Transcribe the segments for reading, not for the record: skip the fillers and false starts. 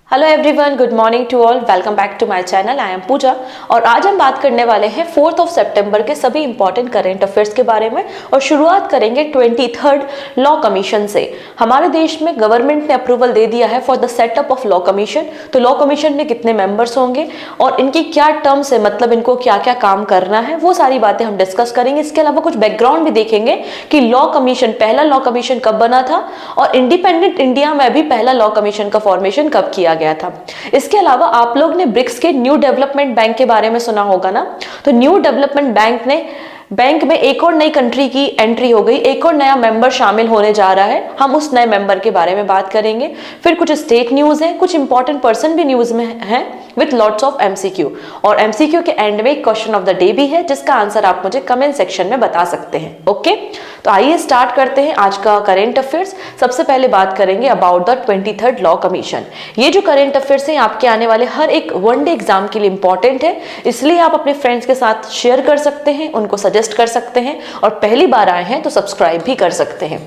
Hello everyone, good morning to all. Welcome back to my channel. I am Pooja और आज हम बात करने वाले हैं 4 सितंबर के सभी इंपॉर्टेंट करंट अफेयर्स के बारे में और शुरुआत करेंगे 23rd लॉ कमीशन से। हमारे देश में गवर्नमेंट ने अप्रूवल दे दिया है for the setup of law commission. तो लॉ कमीशन में कितने मेंबर्स होंगे और इनकी क्या टर्म्स है, मतलब इनको क्या क्या काम करना है, वो सारी बातें हम डिस्कस करेंगे। इसके अलावा कुछ बैकग्राउंड भी देखेंगे कि लॉ कमीशन, पहला लॉ कमीशन कब बना था और इंडिपेंडेंट इंडिया में भी पहला लॉ कमीशन का फॉर्मेशन कब किया गया था। इसके अलावा आप लोग ने ब्रिक्स के न्यू डेवलपमेंट बैंक के बारे में सुना होगा ना। तो न्यू डेवलपमेंट बैंक में एक और नई कंट्री की एंट्री हो गई, एक और नया मेंबर शामिल होने जा रहा है। हम उस नए मेंबर के बारे में बात करेंगे। फिर कुछ स्टेट न्यूज है, कुछ इंपॉर्टेंट पर्सन भी न्यूज में है विथ लॉट्स ऑफ एमसीक्यू। और एमसीक्यू के एंड में क्वेश्चन ऑफ द डे भी है जिसका आंसर आप मुझे कमेंट सेक्शन में बता सकते हैं। ओके, तो आइए स्टार्ट करते हैं आज का करेंट अफेयर्स। सबसे पहले बात करेंगे about the 23rd law commission. ये जो करेंट अफेयर्स है आपके आने वाले हर एक वनडे एग्जाम के लिए इंपॉर्टेंट है, इसलिए आप अपने फ्रेंड्स के साथ शेयर कर सकते हैं, उनको सजेस्ट कर सकते हैं और पहली बार आए हैं तो सब्सक्राइब भी कर सकते हैं।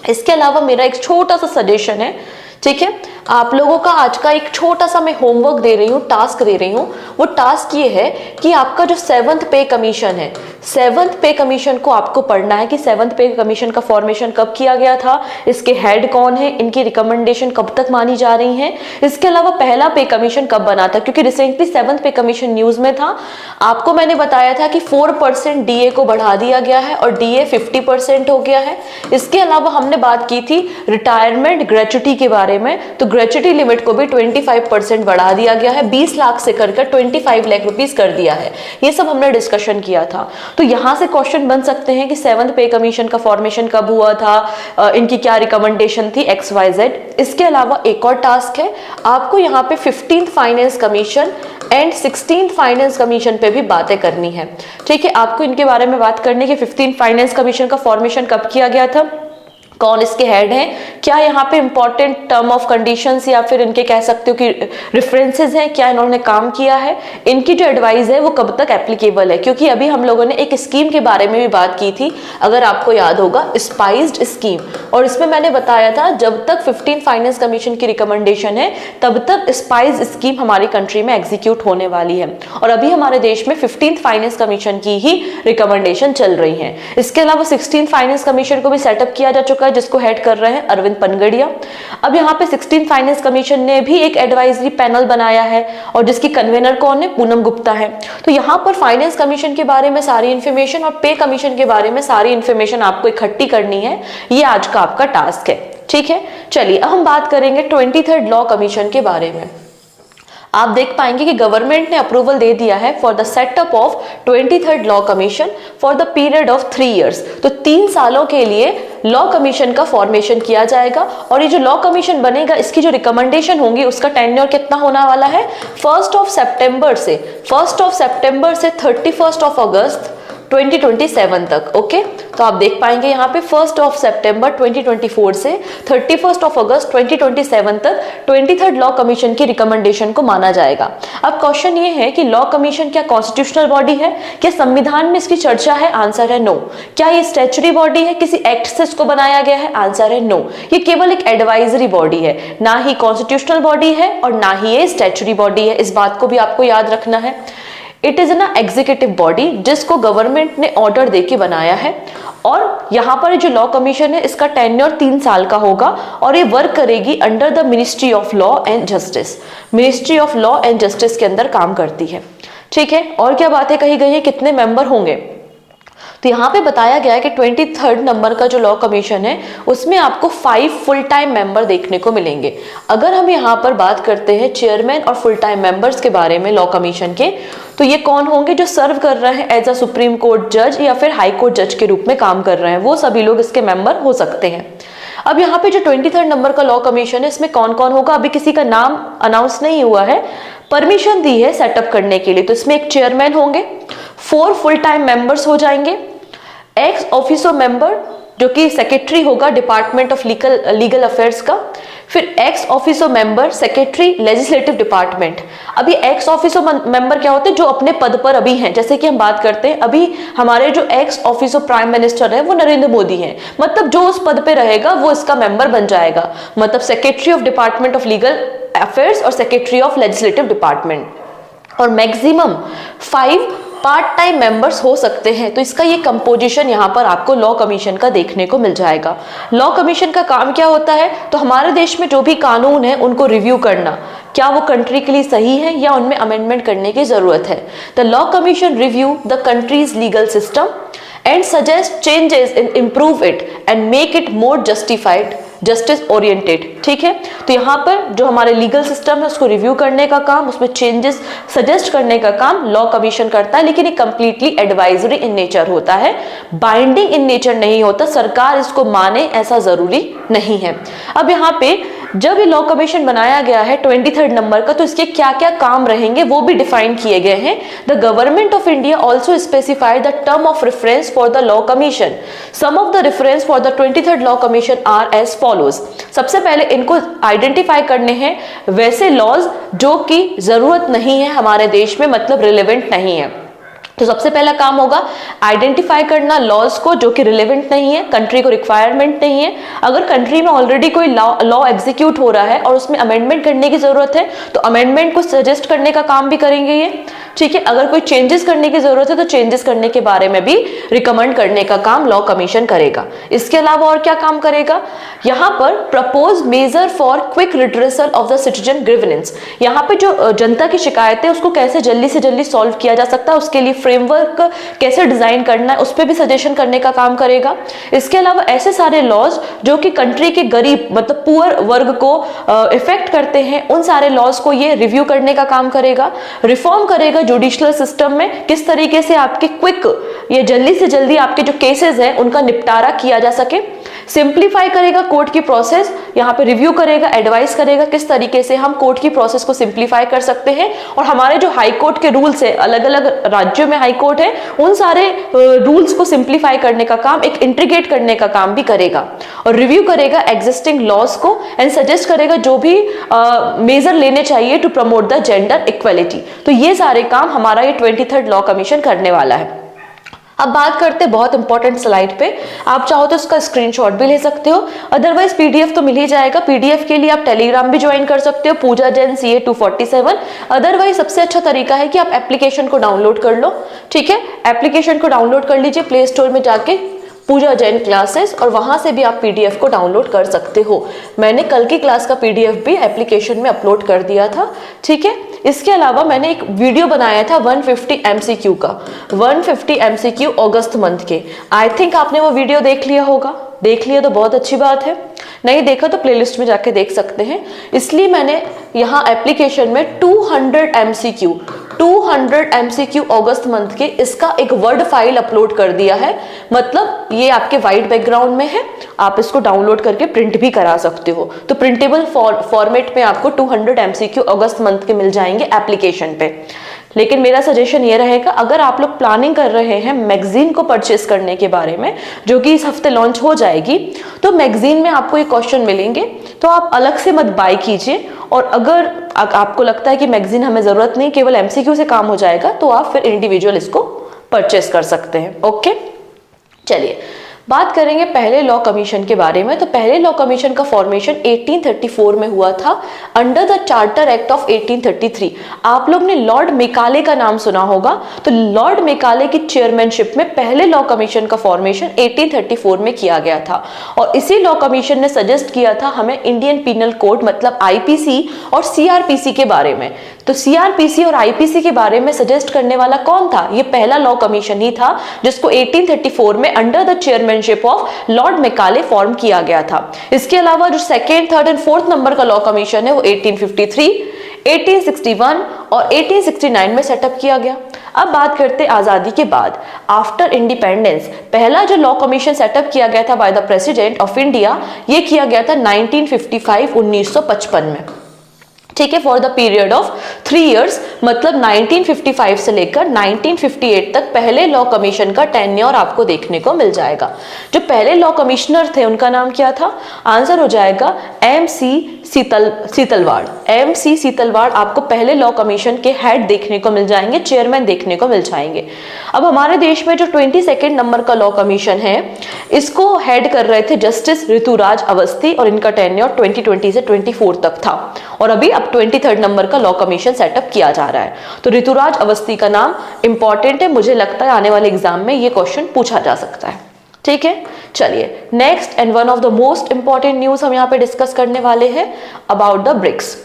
इसके अलावा मेरा एक छोटा सा सजेशन है, ठीक है, आप लोगों का आज का एक छोटा सा मैं होमवर्क दे रही हूँ, टास्क दे रही हूँ। वो टास्क ये है कि आपका जो 7th पे कमीशन है, 7th पे कमीशन को आपको पढ़ना है कि 7th पे कमीशन का फॉर्मेशन कब किया गया था, इसके हेड कौन है, इनकी रिकमेंडेशन कब तक मानी जा रही है। इसके अलावा पहला पे कमीशन कब बना था, क्योंकि रिसेंटली 7th पे कमीशन न्यूज में था। आपको मैंने बताया था कि 4% डीए को बढ़ा दिया गया है और डीए 50% हो गया है। इसके अलावा हमने बात की थी रिटायरमेंट ग्रेच्युटी के बारे में, तो ग्रेच्युटी लिमिट को भी 25% बढ़ा दिया गया है, 20 लाख से कर 25 लाख रुपीस कर दिया है। ये सब हमने डिस्कशन किया था। तो यहां से क्वेश्चन बन सकते हैं कि 7th पे कमीशन का फॉर्मेशन कब हुआ था, इनकी क्या रिकमेंडेशन थी, XYZ। इसके अलावा एक और टास्क है, आपको यहाँ पे 15th finance commission and 16th finance commission पे भी बातें करनी है। ठीक है, आपको इनके बारे में बात करनी है कि 15th फाइनेंस कमीशन का फॉर्मेशन कब किया गया था, कौन इसके हेड हैं, क्या यहाँ पे इंपॉर्टेंट टर्म ऑफ कंडीशंस या फिर इनके कह सकते हो कि रेफरेंसेस हैं, क्या इन्होंने काम किया है, इनकी जो एडवाइस है वो कब तक एप्लीकेबल है। क्योंकि अभी हम लोगों ने एक स्कीम के बारे में भी बात की थी, अगर आपको याद होगा, स्पाइस्ड स्कीम, और इसमें मैंने बताया था जब तक 15th फाइनेंस कमीशन की रिकमेंडेशन है तब तक स्पाइस स्कीम हमारी कंट्री में एग्जीक्यूट होने वाली है। और अभी हमारे देश में 15th फाइनेंस कमीशन की ही रिकमेंडेशन चल रही है। इसके अलावा 16th फाइनेंस कमीशन को भी सेटअप किया जा चुका है, जिसको हेड कर रहे हैं अरविंद पनगड़िया। अब यहाँ पे 16th फाइनेंस कमीशन ने भी एक एडवाइजरी पैनल बनाया है और जिसकी कन्वीनर कौन है, पूनम गुप्ता है। तो यहाँ पर फाइनेंस कमीशन के बारे में सारी इंफॉर्मेशन और पे कमीशन के बारे में सारी इंफॉर्मेशन आपको इकट्ठी करनी है। ये आज का आपका टास्क है, ठीक है। चलिए अब हम बात करेंगे 23rd लॉ कमीशन के बारे में। आप देख पाएंगे कि गवर्नमेंट ने अप्रूवल दे दिया है for the setup of 23rd law commission for the period of 3 years. तो 3 सालों के लिए लॉ कमीशन का फॉर्मेशन किया जाएगा और ये जो लॉ कमीशन बनेगा, इसकी जो रिकमेंडेशन होंगी उसका टेन्योर कितना होने वाला है, 1 सितंबर से 31 अगस्त 2027 तक। ओके, तो आप देख पाएंगे यहाँ पे 1 सितंबर 2024 से 31 अगस्त 2027 तक 23rd लॉ कमीशन की रिकमेंडेशन को माना जाएगा। अब क्वेश्चन ये है कि लॉ कमीशन क्या कॉन्स्टिट्यूशनल बॉडी है, क्या संविधान में इसकी चर्चा है, आंसर है नो। क्या ये स्टैच्यूटरी बॉडी है, किसी एक्ट से इसको बनाया गया है, आंसर है नो। ये केवल एक एडवाइजरी बॉडी है, ना ही कॉन्स्टिट्यूशनल बॉडी है और ना ही ये स्टैच्यूटरी बॉडी है। इस बात को भी आपको याद रखना है। It is an executive body जिसको गवर्नमेंट ने ऑर्डर देके बनाया है और यहाँ पर जो लॉ कमीशन है इसका टेन्योर 3 साल का होगा और ये वर्क करेगी under the ministry of law and justice. Ministry of law and justice के अंदर काम करती है, ठीक है। और क्या बातें कही गई है, कितने मेंबर होंगे, तो यहाँ पे बताया गया है कि 23rd नंबर का जो लॉ कमीशन है उसमें आपको 5 फुल टाइम मेंबर देखने को मिलेंगे। अगर हम यहाँ पर बात करते हैं चेयरमैन और फुल टाइम मेंबर्स के बारे में लॉ कमीशन के, तो ये कौन होंगे, जो सर्व कर रहे हैं एज अ सुप्रीम कोर्ट जज या फिर हाई कोर्ट जज के रूप में काम कर रहे हैं, वो सभी लोग इसके मेंबर हो सकते हैं। अब यहाँ पे जो 23rd नंबर का लॉ कमीशन है इसमें कौन कौन होगा, अभी किसी का नाम अनाउंस नहीं हुआ है, परमिशन दी है सेटअप करने के लिए। तो इसमें एक चेयरमैन होंगे, 4 फुल टाइम मेंबर्स हो जाएंगे, एक्स ऑफिसो मेंबर जो कि सेक्रेटरी होगा डिपार्टमेंट ऑफ लीगल अफेयर्स का, फिर x officio member secretary legislative department. अभी एक्स ऑफिसो मेंबर क्या होते हैं, जो अपने पद पर अभी हैं। जैसे कि हम बात करते हैं अभी हमारे जो एक्स ऑफिसो प्राइम मिनिस्टर है वो नरेंद्र मोदी हैं, मतलब जो उस पद पे रहेगा वो इसका मेंबर बन जाएगा, मतलब secretary of department of legal affairs और सेक्रेटरी ऑफ लेजिस्लेटिव डिपार्टमेंट। और मैक्सिमम 5 पार्ट टाइम मेंबर्स हो सकते हैं। तो इसका ये कंपोजिशन यहाँ पर आपको लॉ कमीशन का देखने को मिल जाएगा। लॉ कमीशन का काम क्या होता है, तो हमारे देश में जो भी कानून है उनको रिव्यू करना, क्या वो कंट्री के लिए सही है या उनमें अमेंडमेंट करने की जरूरत है। The law commission review the countries legal system and suggest changes in improve it and make it more justified justice oriented. ठीक है, तो यहाँ पर जो हमारे लीगल सिस्टम है उसको रिव्यू करने का काम, उसमें चेंजेस सजेस्ट करने का काम लॉ कमीशन करता है, लेकिन ये कंप्लीटली एडवाइजरी इन नेचर होता है, बाइंडिंग इन नेचर नहीं होता। सरकार इसको माने ऐसा जरूरी नहीं है। अब यहाँ पे जब ये लॉ कमीशन बनाया गया है 23rd नंबर का, तो इसके क्या क्या काम रहेंगे वो भी डिफाइन किए गए हैं। The government of India also specified the term of reference for the law commission. Some of the reference for the 23rd law commission are as follows. सबसे पहले इनको आइडेंटिफाई करने हैं वैसे लॉज जो कि जरूरत नहीं है हमारे देश में, मतलब रिलेवेंट नहीं है। तो सबसे पहला काम होगा आइडेंटिफाई करना लॉज को जो कि रिलेवेंट नहीं है, कंट्री को रिक्वायरमेंट नहीं है। अगर कंट्री में ऑलरेडी कोई लॉ एग्जीक्यूट हो रहा है और उसमें अमेंडमेंट करने की जरूरत है तो अमेंडमेंट को सजेस्ट करने का काम भी करेंगे ये। ठीक है, अगर कोई चेंजेस करने की जरूरत है तो चेंजेस करने के बारे में भी रिकमेंड करने का काम लॉ कमीशन करेगा। इसके अलावा और क्या काम करेगा, यहाँ पर propose measure for quick redressal of the citizen grievance. यहाँ पे जो जनता की शिकायत है उसको कैसे जल्दी से जल्दी सॉल्व किया जा सकता है, उसके लिए फ्रेमवर्क कैसे डिजाइन करना है उस पर भी सजेशन करने का काम करेगा। इसके अलावा ऐसे सारे लॉज जो कि कंट्री के गरीब मतलब पुअर वर्ग को इफेक्ट करते हैं, उन सारे लॉज को ये रिव्यू करने का काम करेगा। रिफॉर्म करेगा जुडिशियल सिस्टम में, किस तरीके से आपके क्विक ये जल्दी से जल्दी आपके जो केसेस हैं उनका निपटारा किया जा सके। सिंप्लीफाई करेगा कोर्ट की प्रोसेस, यहाँ पे रिव्यू करेगा, एडवाइस करेगा किस तरीके से हम कोर्ट की प्रोसेस को सिंप्लीफाई कर सकते हैं। और हमारे जो हाई कोर्ट के रूल्स है, अलग अलग राज्यों में हाई कोर्ट है, उन सारे रूल्स को सिंप्लीफाई करने का काम, एक इंटीग्रेट करने का काम भी करेगा। और रिव्यू करेगा एग्जिस्टिंग लॉज को एंड सजेस्ट करेगा जो भी मेजर लेने चाहिए to promote the gender equality. तो ये सारे काम हमारा ये 23rd लॉ कमीशन करने वाला है। अब बात करते हैं बहुत इंपॉर्टेंट स्लाइड पे, आप चाहो तो इसका स्क्रीनशॉट भी ले सकते हो, अदरवाइज पीडीएफ तो मिल ही जाएगा। पीडीएफ के लिए आप टेलीग्राम भी ज्वाइन कर सकते हो, पूजा जैन CA 247। अदरवाइज सबसे अच्छा तरीका है कि आप एप्लीकेशन को डाउनलोड कर लो। ठीक है, एप्लीकेशन को डाउनलोड कर लीजिए प्ले स्टोर में जाके, पूजा जैन क्लासेस, और वहां से भी आप पीडीएफ को डाउनलोड कर सकते हो। मैंने कल की क्लास का पीडीएफ भी एप्लीकेशन में अपलोड कर दिया था। ठीक है, इसके अलावा मैंने एक वीडियो बनाया था 150 MCQ का, 150 MCQ अगस्त मंथ के। आई थिंक आपने वो वीडियो देख लिया होगा, देख लिया तो बहुत अच्छी बात है, नहीं देखा तो प्लेलिस्ट में जाके देख सकते हैं। इसलिए मैंने यहाँ एप्लीकेशन में 200 MCQ अगस्त मंथ के इसका एक वर्ड फाइल अपलोड कर दिया है। मतलब ये आपके वाइट बैकग्राउंड में है, आप इसको डाउनलोड करके प्रिंट भी करा सकते हो। तो प्रिंटेबल फॉर्मेट में आपको 200 MCQ अगस्त मंथ के मिल जाएंगे एप्लीकेशन पे। लेकिन मेरा सजेशन ये रहेगा, अगर आप लोग प्लानिंग कर रहे हैं मैगजीन को परचेस करने के बारे में जो कि इस हफ्ते लॉन्च हो जाएगी, तो मैगजीन में आपको ये क्वेश्चन मिलेंगे, तो आप अलग से मत बाय कीजिए। और अगर आपको लगता है कि मैगजीन हमें जरूरत नहीं, केवल MCQ से काम हो जाएगा, तो आप फिर इंडिविजुअल इसको परचेस कर सकते हैं। ओके, चलिए बात करेंगे पहले लॉ कमीशन के बारे में। तो पहले लॉ कमीशन का फॉर्मेशन 1834 में हुआ था under the charter act of 1833। आप लोग ने लॉर्ड मेकाले का नाम सुना होगा, तो लॉर्ड मेकाले की चेयरमैनशिप में पहले लॉ कमीशन का फॉर्मेशन 1834 में किया गया था। और इसी लॉ कमीशन ने सजेस्ट किया था हमें इंडियन पीनल कोड मतलब IPC और CRPC के बारे में। तो CRPC और IPC के बारे में सजेस्ट करने वाला कौन था, ये पहला लॉ कमीशन ही था जिसको 1834 में under the chairmanship of Lord Macaulay form किया गया था। इसके अलावा जो 2nd, 3rd and 4th number का लॉ कमीशन है वो 1853, 1861 और 1869 में सेटअप किया गया। अब बात करते हैं आजादी के बाद, आफ्टर इंडिपेंडेंस। पहला जो लॉ कमीशन सेटअप किया गया था by the president of India, ये किया गया था 1955 में। ठीक है, for the period of 3 years, मतलब 1955 से लेकर 1958 तक पहले लॉ कमीशन का टेन्योर आपको देखने को मिल जाएगा। जो पहले लॉ कमिश्नर थे उनका नाम क्या था, आंसर हो जाएगा MC सीतलवाड़, MC सीतलवाड़ आपको पहले लॉ कमीशन के हेड देखने को मिल जाएंगे, चेयरमैन देखने को मिल जाएंगे। अब हमारे देश में जो 22 नंबर का लॉ कमीशन है, इसको हेड कर रहे थे जस्टिस ऋतुराज अवस्थी और इनका टेन्योर 2020 से 24 तक था और अभी अब 23 नंबर का लॉ कमीशन सेटअप किया जा रहा है। तो ऋतुराज अवस्थी का नाम इंपॉर्टेंट है, मुझे लगता है आने वाले एग्जाम में ये क्वेश्चन पूछा जा सकता है। ठीक है, चलिए next and one of the most important news हम यहाँ पे डिस्कस करने वाले हैं अबाउट द ब्रिक्स।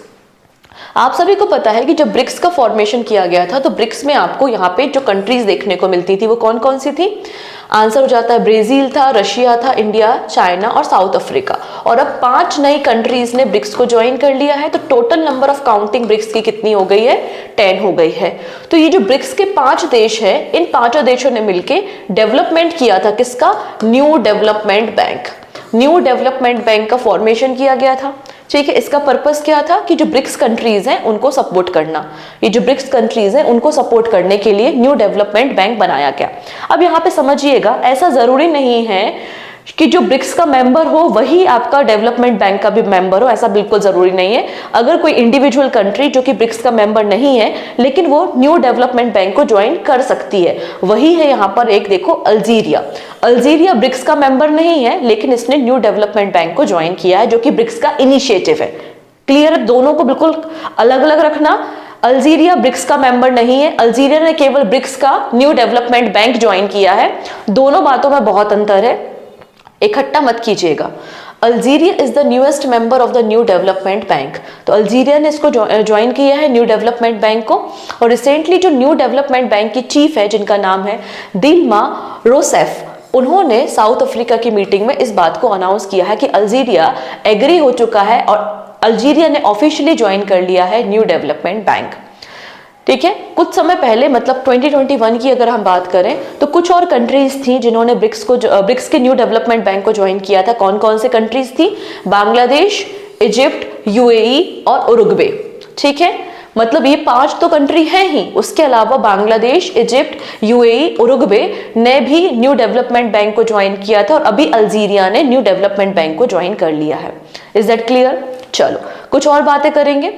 आप सभी को पता है कि जब ब्रिक्स का फॉर्मेशन किया गया था तो ब्रिक्स में आपको यहाँ पे जो कंट्रीज देखने को मिलती थी वो कौन कौन सी थी? आंसर हो जाता है ब्राजील था, रशिया था, इंडिया, चाइना और साउथ अफ्रीका। और अब 5 नई कंट्रीज ने ब्रिक्स को ज्वाइन कर लिया है, तो total number of counting bricks की कितनी हो गई है? 10 हो गई है। तो ये जो ब्रिक्स के 5 देश है, इन 5 देशों ने मिलकर डेवलपमेंट किया था किसका? New development bank. New development bank का फॉर्मेशन किया गया था। ठीक है, इसका पर्पस क्या था कि जो ब्रिक्स कंट्रीज हैं उनको सपोर्ट करना। ये जो ब्रिक्स कंट्रीज हैं उनको सपोर्ट करने के लिए न्यू डेवलपमेंट बैंक बनाया गया। अब यहाँ पे समझिएगा, ऐसा जरूरी नहीं है कि जो ब्रिक्स का मेंबर हो वही आपका डेवलपमेंट बैंक का भी मेंबर हो, ऐसा बिल्कुल जरूरी नहीं है। अगर कोई इंडिविजुअल कंट्री जो कि ब्रिक्स का मेंबर नहीं है लेकिन वो न्यू डेवलपमेंट बैंक को ज्वाइन कर सकती है। वही है यहाँ पर एक देखो अल्जीरिया। अल्जीरिया ब्रिक्स का मेंबर नहीं है लेकिन इसने न्यू डेवलपमेंट बैंक को ज्वाइन किया है, जो कि ब्रिक्स का इनिशिएटिव है। क्लियर? दोनों को बिल्कुल अलग अलग रखना। अल्जीरिया ब्रिक्स का मेंबर नहीं है, अल्जीरिया ने केवल ब्रिक्स का न्यू डेवलपमेंट बैंक ज्वाइन किया है। दोनों बातों में बहुत अंतर है, इकट्ठा मत कीजिएगा। Algeria is the newest member of the new development bank. तो अल्जीरिया ने इसको ज्वाइन किया है न्यू डेवलपमेंट बैंक को। और रिसेंटली जो न्यू डेवलपमेंट बैंक की चीफ है जिनका नाम है दिल्मा रोसेफ, उन्होंने साउथ अफ्रीका की मीटिंग में इस बात को अनाउंस किया है कि अल्जीरिया एग्री हो चुका है और अल्जीरिया ने ऑफिशियली ज्वाइन कर लिया है न्यू डेवलपमेंट बैंक। ठीक है, कुछ समय पहले मतलब 2021 की अगर हम बात करें तो कुछ और कंट्रीज थी जिन्होंने ब्रिक्स के न्यू डेवलपमेंट बैंक को ज्वाइन किया था। कौन कौन से कंट्रीज थी? बांग्लादेश, इजिप्ट, यूएई और उरुग्वे। ठीक है, मतलब ये 5 तो कंट्री हैं ही, उसके अलावा बांग्लादेश, इजिप्ट, यूएई, उरुग्वे ने भी न्यू डेवलपमेंट बैंक को ज्वाइन किया था और अभी अल्जीरिया ने न्यू डेवलपमेंट बैंक को ज्वाइन कर लिया है। Is that clear? चलो कुछ और बातें करेंगे।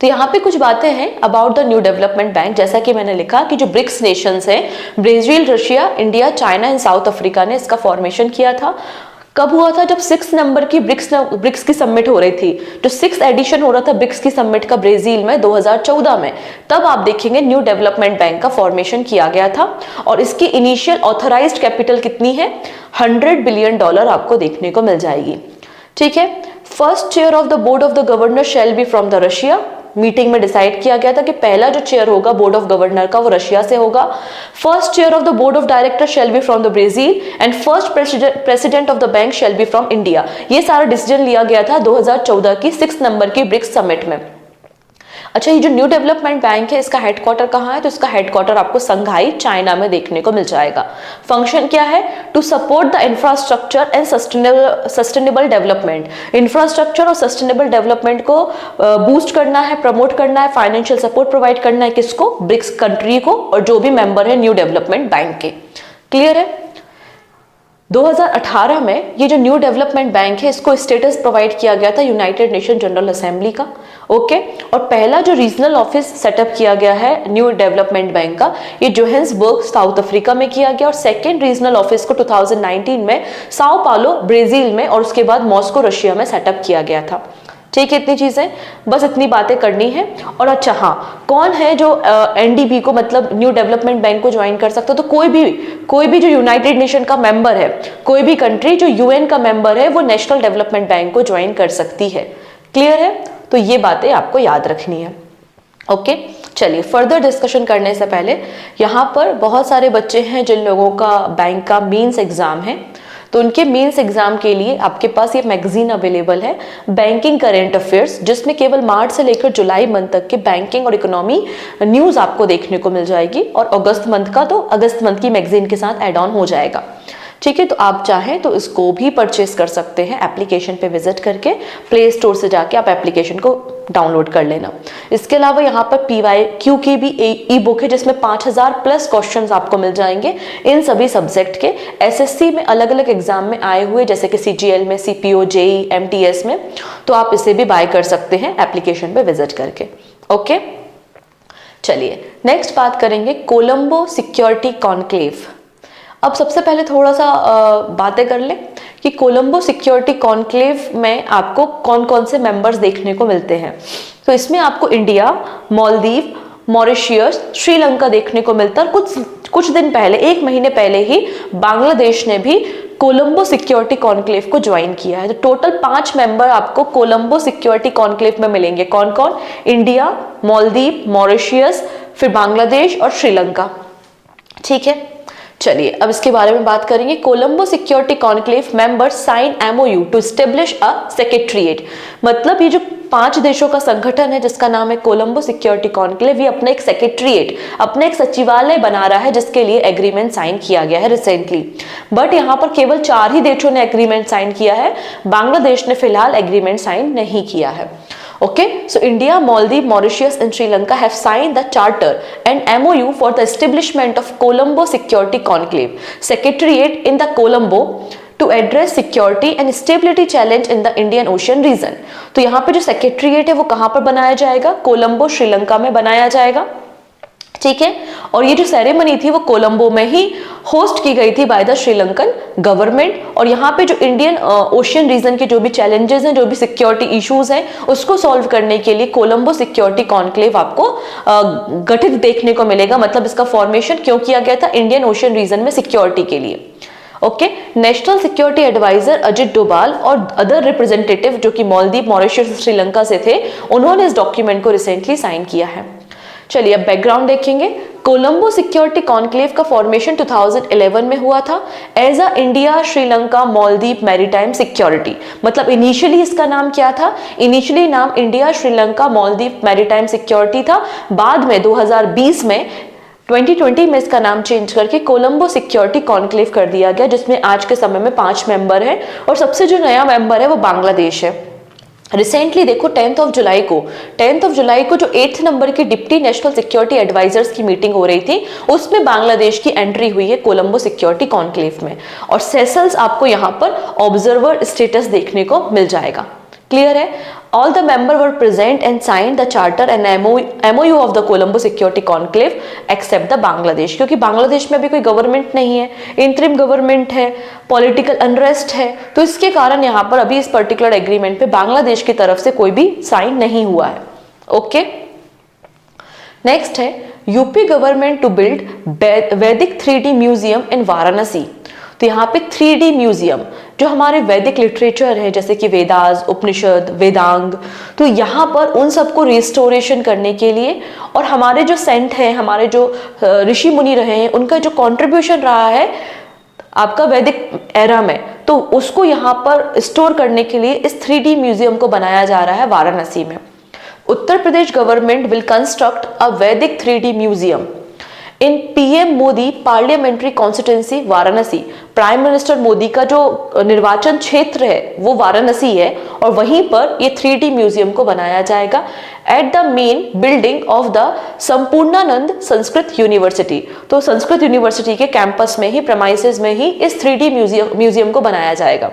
तो यहाँ पे कुछ बातें हैं about the new development bank. जैसा कि मैंने लिखा कि जो ब्रिक्स नेशंस हैं, Brazil, Russia, India, China and south Africa ने इसका फॉर्मेशन किया था। कब हुआ था? जब 6 नंबर की ब्रिक्स की समिट हो रही थी, जो 6th एडिशन हो रहा था ब्रिक्स की समिट का ब्राजील में 2014 में, तब आप देखेंगे न्यू डेवलपमेंट बैंक का फॉर्मेशन किया गया था। और इसकी इनिशियल ऑथराइज्ड कैपिटल कितनी है? $100 बिलियन आपको देखने को मिल जाएगी। ठीक है, first chair of the board of the governor shall be from the Russia. Meeting में डिसाइड किया गया था कि पहला जो चेयर होगा बोर्ड ऑफ गवर्नर का वो रशिया से होगा। First chair of the board of director shall be from the Brazil and first president of the bank shall be from India. ये सारा डिसीजन लिया गया था 2014 की 6 नंबर की ब्रिक्स समिट में। अच्छा, ये जो न्यू डेवलपमेंट बैंक है इसका हेडक्वार्टर कहाँ है? तो इसका हेडक्वार्टर आपको संघाई, चाइना में देखने को मिल जाएगा। फंक्शन क्या है? To support the infrastructure and sustainable development. Infrastructure और सस्टेनेबल डेवलपमेंट को बूस्ट करना है, प्रमोट करना है, फाइनेंशियल सपोर्ट प्रोवाइड करना है किसको? ब्रिक्स कंट्री को और जो भी मेंबर है न्यू डेवलपमेंट बैंक के। क्लियर है? 2018 में ये जो न्यू डेवलपमेंट बैंक है इसको स्टेटस प्रोवाइड किया गया था यूनाइटेड नेशन जनरल असेंबली का। ओके, और पहला जो रीजनल ऑफिस सेटअप किया गया है न्यू डेवलपमेंट बैंक का, ये जोहान्सबर्ग साउथ अफ्रीका में किया गया। और सेकेंड रीजनल ऑफिस को 2019 में साओ पालो ब्राजील में और उसके बाद मॉस्को रशिया में सेटअप किया गया था। ठीक है, इतनी चीजें, बस इतनी बातें करनी है। और अच्छा हाँ, कौन है जो एनडीबी को मतलब न्यू डेवलपमेंट बैंक को ज्वाइन कर सकता है? तो कोई भी जो यूनाइटेड नेशन का मेंबर है, कोई भी कंट्री जो यूएन का मेंबर है वो नेशनल डेवलपमेंट बैंक को ज्वाइन कर सकती है। क्लियर है? तो ये बातें आपको याद रखनी है। ओके, चलिए फर्दर डिस्कशन करने से पहले यहाँ पर बहुत सारे बच्चे हैं जिन लोगों का बैंक का मेंस एग्जाम है, तो उनके मेंस एग्जाम के लिए आपके पास ये मैगजीन अवेलेबल है, बैंकिंग करेंट अफेयर्स, जिसमें केवल मार्च से लेकर जुलाई मंथ तक के बैंकिंग और इकोनॉमी न्यूज आपको देखने को मिल जाएगी। और अगस्त मंथ का तो अगस्त मंथ की मैगजीन के साथ एड ऑन हो जाएगा। ठीक है, तो आप चाहें तो इसको भी परचेस कर सकते हैं एप्लीकेशन पे विजिट करके, प्ले स्टोर से जाके आप एप्लीकेशन को डाउनलोड कर लेना। इसके अलावा यहाँ पर PYQ की भी ई बुक है जिसमें 5000 प्लस क्वेश्चंस आपको मिल जाएंगे इन सभी सब्जेक्ट के, SSC में अलग अलग एग्जाम में आए हुए, जैसे कि CGL में, CPO, JEE, MTS में, तो आप इसे भी बाय कर सकते हैं एप्लीकेशन पे विजिट करके। ओके, चलिए नेक्स्ट बात करेंगे कोलंबो सिक्योरिटी कॉन्क्लेव। अब सबसे पहले थोड़ा सा बातें कर ले कि कोलंबो सिक्योरिटी कॉन्क्लेव में आपको कौन कौन से मेंबर्स देखने को मिलते हैं। तो इसमें आपको इंडिया, मालदीव, मॉरिशियस, श्रीलंका देखने को मिलता है। कुछ दिन पहले, 1 महीने पहले ही बांग्लादेश ने भी कोलंबो सिक्योरिटी कॉन्क्लेव को ज्वाइन किया है। तो टोटल 5 मेंबर आपको कोलंबो सिक्योरिटी कॉन्क्लेव में मिलेंगे। कौन कौन? इंडिया, मालदीव, मॉरिशियस, फिर बांग्लादेश और श्रीलंका। ठीक है, चलिए अब इसके बारे में बात करेंगे। Colombo security conclave members sign MOU to establish a secretariat. मतलब ये जो 5 देशों का संगठन है जिसका नाम है कोलंबो सिक्योरिटी कॉन्क्लेव, ये अपना एक सेक्रेटरीट, अपना एक सचिवालय बना रहा है जिसके लिए एग्रीमेंट साइन किया गया है रिसेंटली। बट यहाँ पर केवल 4 ही देशों ने एग्रीमेंट साइन किया है, बांग्लादेश ने फिलहाल एग्रीमेंट साइन नहीं किया है। Okay, so India, Maldives, Mauritius and Sri Lanka have signed the charter and MOU for the establishment of Colombo Security Conclave Secretariat in the Colombo to address security and stability challenge in the Indian Ocean region। तो यहाँ पे जो secretariat है वो कहाँ पर बनाया जाएगा? कोलंबो, श्रीलंका में बनाया जाएगा। ठीक है, और ये जो सेरेमनी थी वो कोलंबो में ही होस्ट की गई थी बाय द श्रीलंकन गवर्नमेंट। और यहाँ पे जो इंडियन ओशियन रीजन के जो भी चैलेंजेस हैं, जो भी सिक्योरिटी इश्यूज हैं, उसको सॉल्व करने के लिए कोलंबो सिक्योरिटी कॉन्क्लेव आपको गठित देखने को मिलेगा। मतलब इसका फॉर्मेशन क्यों किया गया था? इंडियन ओशियन रीजन में सिक्योरिटी के लिए। Okay, national security adviser Ajit Doval और अदर रिप्रेजेंटेटिव जो कि मालदीव, मॉरिशस, श्रीलंका से थे, उन्होंने इस डॉक्यूमेंट को रिसेंटली साइन किया है। चलिए अब बैकग्राउंड देखेंगे। कोलंबो सिक्योरिटी कॉन्क्लेव का फॉर्मेशन 2011 में हुआ था as a India, Sri Lanka, Maldives maritime security. मतलब इनिशियली इसका नाम क्या था? इनिशियली नाम India, Sri Lanka, Maldives maritime security था। बाद में 2020 में 2020 में इसका नाम चेंज करके कोलंबो सिक्योरिटी कॉन्क्लेव कर दिया गया, जिसमें आज के समय में 5 मेंबर हैं और सबसे जो नया मेंबर है वो बांग्लादेश है। रिसेंटली देखो 10th ऑफ जुलाई को जो 8th नंबर की डिप्टी नेशनल सिक्योरिटी एडवाइजर्स की मीटिंग हो रही थी, उसमें बांग्लादेश की एंट्री हुई है कोलंबो सिक्योरिटी कॉन्क्लेव में। और सेशल्स आपको यहाँ पर ऑब्जर्वर स्टेटस देखने को मिल जाएगा। क्लियर है? All the member were present and sign the charter and MOU of the Colombo security conclave except the Bangladesh, क्योंकि बांग्लादेश में अभी कोई गवर्नमेंट नहीं है, इंटरिम गवर्नमेंट है, पॉलिटिकल अनरेस्ट है, तो इसके कारण यहाँ पर अभी इस पर्टिकुलर एग्रीमेंट पे बांग्लादेश की तरफ से कोई भी साइन नहीं हुआ है। ओके, नेक्स्ट है यूपी गवर्नमेंट टू बिल्ड वैदिक 3D म्यूजियम इन वाराणसी। तो यहाँ पे 3D म्यूजियम, जो हमारे वैदिक लिटरेचर है जैसे कि वेदास, उपनिषद, वेदांग, तो यहाँ पर उन सबको रिस्टोरेशन करने के लिए और हमारे जो सेंट हैं, हमारे जो ऋषि मुनि रहे हैं, उनका जो कंट्रीब्यूशन रहा है आपका वैदिक एरा में, तो उसको यहाँ पर स्टोर करने के लिए इस 3D म्यूजियम को बनाया जा रहा है वाराणसी में। Uttar Pradesh government will construct a वैदिक 3D museum in PM Modi parliamentary constituency Varanasi. Prime minister Modi का जो निर्वाचन क्षेत्र है वो वाराणसी है और वहीं पर ये 3D म्यूजियम को बनाया जाएगा at the main building of the Sampurnanand Sanskrit university. तो संस्कृत यूनिवर्सिटी के कैंपस में ही, प्रेमाइसेस में ही इस 3D म्यूजियम को बनाया जाएगा।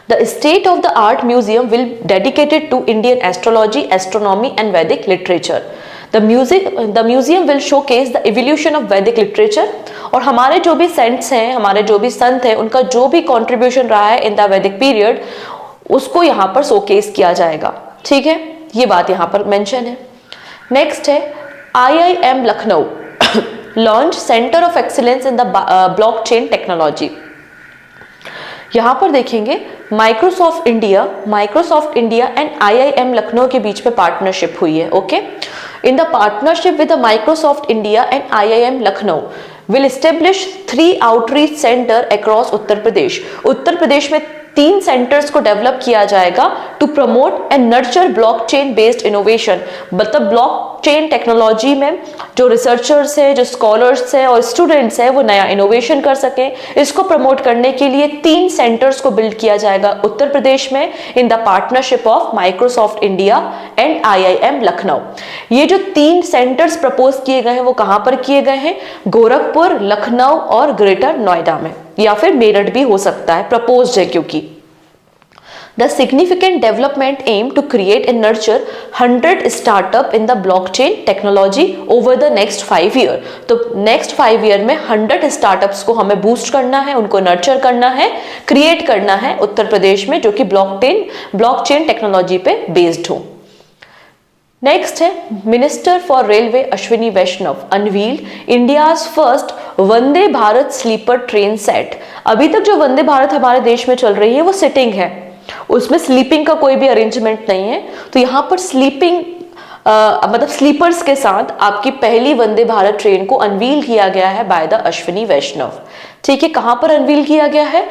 The state of the art museum will dedicated to Indian astrology, astronomy and Vedic literature. The museum will showcase the evolution of Vedic literature और हमारे जो भी सेंट्स हैं, हमारे जो भी संत हैं, उनका जो भी कंट्रीब्यूशन रहा है इन द वैदिक पीरियड, उसको यहाँ पर शोकेस किया जाएगा। ठीक है, ये बात यहाँ पर मेंशन है। नेक्स्ट है IIM Lucknow launch centre of excellence in the blockchain technology. यहाँ पर देखेंगे Microsoft India and IIM Lucknow के बीच में पार्टनरशिप हुई है। ओके, in the partnership with Microsoft India and IIM Lucknow will establish 3 outreach centre across Uttar Pradesh. Uttar Pradesh में 3 सेंटर्स को डेवलप किया जाएगा to promote and nurture blockchain based innovation. मतलब ब्लॉकचेन टेक्नोलॉजी में जो रिसर्चर्स है, जो स्कॉलर्स है और स्टूडेंट्स है वो नया इनोवेशन कर सके, इसको प्रमोट करने के लिए 3 सेंटर्स को बिल्ड किया जाएगा उत्तर प्रदेश में इन the partnership of Microsoft India and IIM Lucknow. ये जो 3 सेंटर्स प्रपोज किए गए हैं वो कहां पर किए गए हैं? गोरखपुर, लखनऊ और ग्रेटर नोएडा में, या फिर मेरठ भी हो सकता है, प्रपोज्ड है क्योंकि। The significant development aim to create and nurture 100 startup in the blockchain technology over the next 5 year। तो next 5 year में 100 startups को हमें बूस्ट करना है, उनको नर्चर करना है, क्रिएट करना है उत्तर प्रदेश में, जो कि ब्लॉकचेन टेक्नोलॉजी पे बेस्ड हो। नेक्स्ट है minister for railway Ashwini Vaishnaw unveiled India's first Vande Bharat sleeper train set. अभी तक जो वंदे भारत हमारे देश में चल रही है वो सिटिंग है, उसमें स्लीपिंग का कोई भी अरेंजमेंट नहीं है। तो यहाँ पर स्लीपिंग मतलब स्लीपर्स के साथ आपकी पहली वंदे भारत ट्रेन को अनवील किया गया है बाय द अश्विनी वैष्णव। ठीक है, कहां पर अनवील किया गया है?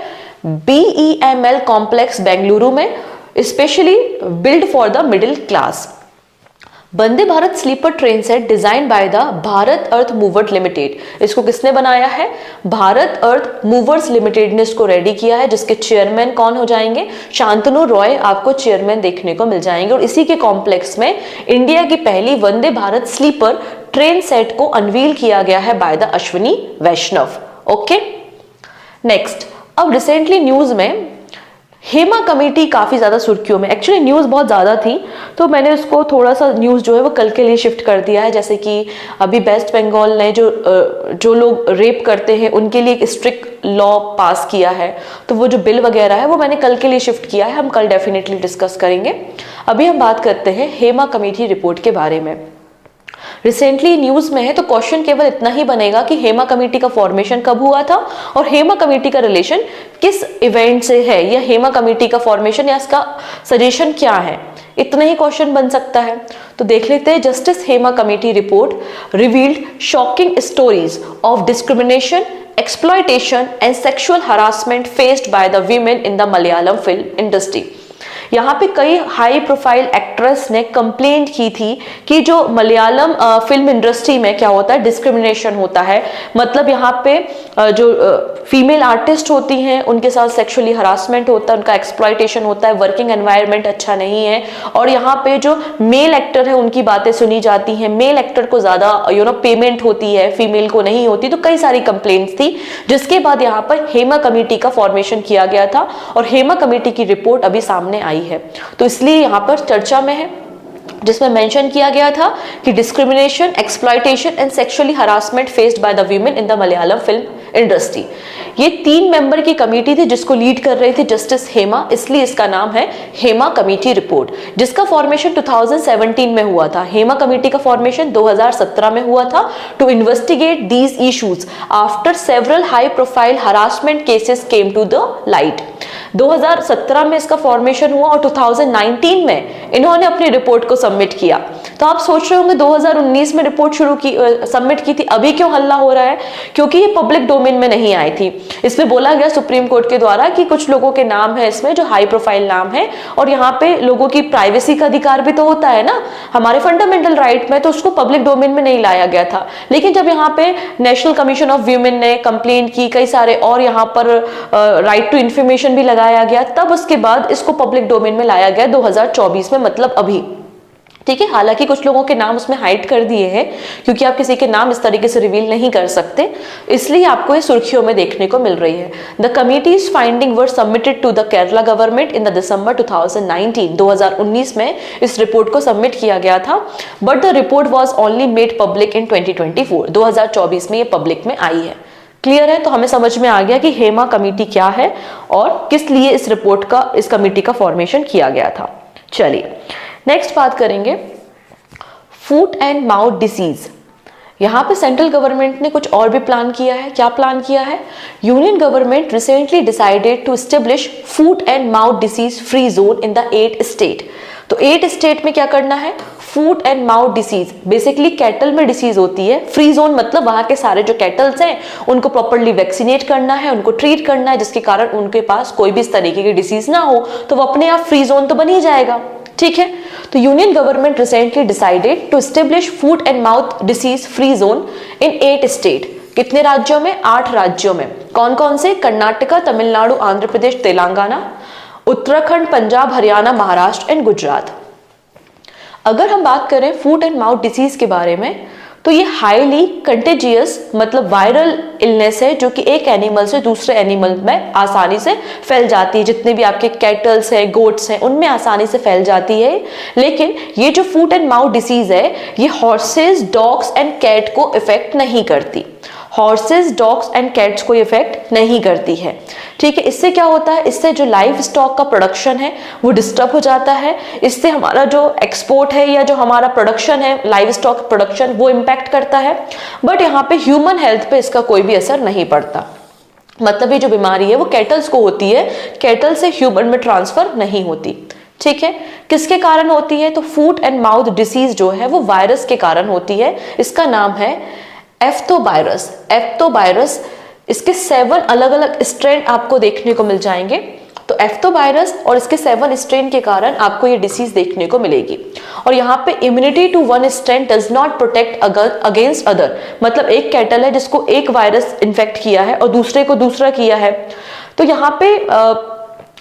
BEML कॉम्प्लेक्स बेंगलुरु में, specially build for the middle class. Vande Bharat sleeper train set design by the Bharat earth movers limited. इसको किसने बनाया है? भारत अर्थ मूवर्स लिमिटेड ने इसको रेडी किया है, जिसके चेयरमैन कौन हो जाएंगे? शांतनु रॉय आपको चेयरमैन देखने को मिल जाएंगे। और इसी के कॉम्प्लेक्स में इंडिया की पहली Vande Bharat sleeper train set को अनवील किया गया है by the Ashwini Vaishnaw. Okay, next, अब रिसेंटली न्यूज में हेमा कमेटी काफी ज्यादा सुर्खियों में, एक्चुअली न्यूज बहुत ज्यादा थी तो मैंने उसको थोड़ा सा न्यूज जो है वो कल के लिए शिफ्ट कर दिया है। जैसे कि अभी वेस्ट बंगाल ने जो लोग रेप करते हैं उनके लिए एक स्ट्रिक्ट लॉ पास किया है, तो वो जो बिल वगैरह है वो मैंने कल के लिए शिफ्ट किया है, हम कल डेफिनेटली डिस्कस करेंगे। अभी हम बात करते हैं हेमा कमेटी रिपोर्ट के बारे में। रिसेंटली न्यूज में है तो क्वेश्चन केवल इतना ही बनेगा कि हेमा कमेटी का फॉर्मेशन कब हुआ था और हेमा कमेटी का रिलेशन किस इवेंट से है, या हेमा कमेटी का फॉर्मेशन या इसका सजेशन क्या है, इतना ही क्वेश्चन बन सकता है। तो देख लेते हैं। Justice Hema committee report revealed shocking stories of discrimination, exploitation and sexual harassment faced by the women in the Malayalam film industry. यहाँ पे कई हाई प्रोफाइल एक्ट्रेस ने कंप्लेंट की थी कि जो मलयालम फिल्म इंडस्ट्री में क्या होता है, डिस्क्रिमिनेशन होता है। मतलब यहाँ पे जो फीमेल आर्टिस्ट होती हैं उनके साथ सेक्सुअली हरासमेंट होता है, उनका एक्सप्लॉयटेशन होता है, वर्किंग एनवायरनमेंट अच्छा नहीं है। और यहाँ पे जो मेल एक्टर है उनकी बातें सुनी जाती हैं, मेल एक्टर को ज्यादा पेमेंट होती है, फीमेल को नहीं होती। तो कई सारी कंप्लेंट्स थी, जिसके बाद यहाँ पर हेमा कमेटी का फॉर्मेशन किया गया था और हेमा कमेटी की रिपोर्ट अभी सामने आई है, तो इसलिए यहाँ पर चर्चा में है, जिसमें मेंशन किया गया था कि discrimination, exploitation and sexually harassment faced by the women in the Malayalam film industry. ये 3 मेंबर की कमेटी थी जिसको लीड कर रही थी जस्टिस हेमा, इसलिए इसका नाम है हेमा कमेटी रिपोर्ट, जिसका फॉर्मेशन 2017 में हुआ था। हेमा कमेटी का फॉर्मेशन 2017 में हुआ था to investigate these issues after several high profile harassment cases came to the light. 2017 में इसका फॉर्मेशन हुआ और 2019 में इन्होंने अपनी रिपोर्ट को सबमिट किया। तो आप सोच रहे होंगे 2019 में रिपोर्ट सबमिट की थी, अभी क्यों हल्ला हो रहा है? क्योंकि ये पब्लिक डोमेन में नहीं आई थी। इसमें बोला गया सुप्रीम कोर्ट के द्वारा कि कुछ लोगों के नाम है इसमें जो हाई प्रोफाइल नाम है, और यहाँ पे लोगों की प्राइवेसी का अधिकार भी तो होता है ना हमारे फंडामेंटल राइट में, तो उसको पब्लिक डोमेन में नहीं लाया गया था। लेकिन जब यहाँ पे नेशनल कमीशन ऑफ वीमेन ने कंप्लेंट की, कई सारे और यहाँ पर राइट टू इंफॉर्मेशन भी लगाया गया, तब उसके बाद इसको पब्लिक डोमेन में लाया गया 2024 में, मतलब अभी। ठीक है, हालांकि कुछ लोगों के नाम उसमें हाइड कर दिए हैं क्योंकि आप किसी के नाम इस तरीके से रिवील नहीं कर सकते, इसलिए आपको ये सुर्खियों में देखने को मिल रही है। The committee's finding were submitted to the Kerala government in the December 2019। 2019 में इस रिपोर्ट को सबमिट किया गया था, but the report was only made public in 2024। 2024 में ये पब्लिक में आई है। क्लियर है? तो हमें समझ में आ गया कि हेमा कमेटी क्या है और किस लिए इस कमेटी का फॉर्मेशन किया गया था। चलिए नेक्स्ट बात करेंगे फूट एंड माउथ डिसीज। यहाँ पे सेंट्रल गवर्नमेंट ने कुछ और भी प्लान किया है। क्या प्लान किया है? Union government recently decided to establish foot and mouth disease free zone in the 8 state. तो 8 स्टेट में क्या करना है? Foot and mouth disease, basically cattle में डिसीज होती है। फ्री जोन मतलब वहां के सारे जो कैटल्स हैं उनको प्रॉपर्ली वैक्सीनेट करना है, उनको ट्रीट करना है, जिसके कारण उनके पास कोई भी इस तरीके की डिसीज ना हो, तो वो अपने आप फ्री जोन तो बन ही जाएगा। ठीक है, तो union government recently decided to establish foot and mouth disease free zone in 8 state. कितने राज्यों में? 8 राज्यों में। कौन कौन से? कर्नाटका, तमिलनाडु, आंध्र प्रदेश, तेलंगाना, उत्तराखंड, पंजाब, हरियाणा, महाराष्ट्र एंड गुजरात। अगर हम बात करें फूट एंड माउथ डिसीज के बारे में, तो ये हाईली कंटेजियस मतलब वायरल इलनेस है जो कि एक एनिमल से दूसरे एनिमल में आसानी से फैल जाती है। जितने भी आपके कैटल्स हैं, गोट्स हैं, उनमें आसानी से फैल जाती है। लेकिन ये जो फूट एंड माउथ डिसीज है ये हॉर्सेस, डॉग्स एंड कैट को इफेक्ट नहीं करती। हॉर्सेस, डॉग्स एंड कैट्स को इफेक्ट नहीं करती है। ठीक है, इससे क्या होता है? इससे जो लाइव स्टॉक का प्रोडक्शन है वो डिस्टर्ब हो जाता है। इससे हमारा जो एक्सपोर्ट है या जो हमारा प्रोडक्शन है, लाइव स्टॉक प्रोडक्शन, वो इम्पैक्ट करता है। बट यहाँ पे ह्यूमन हेल्थ पे इसका कोई भी असर नहीं पड़ता। मतलब ये जो बीमारी है वो कैटल्स को होती है, कैटल से ह्यूमन में ट्रांसफर नहीं होती। ठीक है, किसके कारण होती है? तो फूट एंड माउथ डिसीज जो है वो वायरस के कारण होती है। इसका नाम है एफ्थोबायरस। एफ्थोबायरस, इसके 7 अलग अलग स्ट्रेन आपको देखने को मिल जाएंगे। तो एफ्थोबायरस और इसके 7 स्ट्रेन के कारण आपको ये डिसीज देखने को मिलेगी। और यहाँ पे immunity to one strain does not protect against other. मतलब एक कैटल है जिसको एक वायरस इन्फेक्ट किया है और दूसरे को दूसरा किया है। तो यहाँ पे